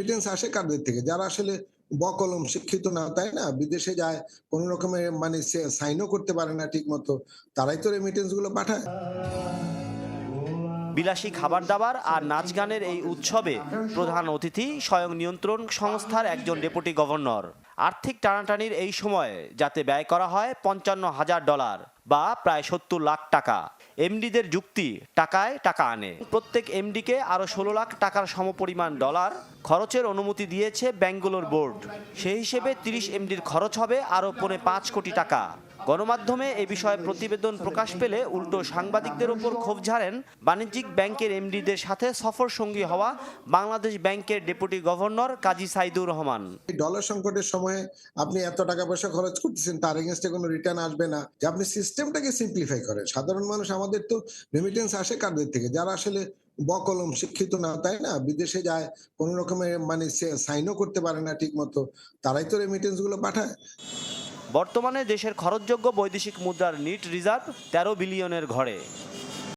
Remittance আসে কাদের থেকে? যারা আসলে বকলম শিক্ষিত না, তাই না? বিদেশে যায়, কোন রকমের মানে সাইনও করতে পারে না ঠিক মতো। তারাই তো রেমিটেন্স গুলো পাঠায়। বিলাসী খাবার দাবার আর নাচ গানের এই উৎসবে প্রধান অতিথি স্বয়ং নিয়ন্ত্রণ সংস্থার একজন ডেপুটি গভর্নর। আর্থিক টানাটানির এই সময়ে যাতে ব্যয় করা হয় $৫৫,০০০ বা প্রায় ৭০ লাখ টাকা। এমডিদের যুক্তি, টাকায় টাকা আনে। প্রত্যেক এমডিকে আরও ১৬ লাখ টাকার সমপরিমাণ ডলার খরচের অনুমতি দিয়েছে ব্যাংকগুলোর বোর্ড। সেই হিসেবে ৩০ এমডির খরচ হবে আরও পৌনে ৫ কোটি টাকা। গণমাধ্যমে এ বিষয়ে প্রতিবেদন প্রকাশ পেলে উল্টো সাংবাদিকদের ওপর ক্ষোভ ঝাড়েন বাণিজ্যিক ব্যাংকের এমডিদের সাথে সফর সঙ্গী হওয়া বাংলাদেশ ব্যাংকের ডেপুটি গভর্নর কাজী সাইদুর রহমান। ডলার সংকটের সময়ে আপনি এত টাকা পয়সা খরচ করতেছেন, তার এগেইনস্টে কোনো রিটার্ন আসবে না। যে আপনি সিস্টেমটাকে সিম্পলিফাই করেন। সাধারণ মানুষ, আমাদের তো রেমিটেন্স আসে কাদের থেকে? যারা আসলে বকলম শিক্ষিত না, তাই না? বিদেশে যায়, কোন রকমের মানে সাইনও করতে পারে না ঠিক মতো। তারাই তো রেমিটেন্স গুলো পাঠায়। বর্তমানে দেশের খরচযোগ্য বৈদেশিক মুদ্রার নিট রিজার্ভ ১৩ বিলিয়নের ঘরে।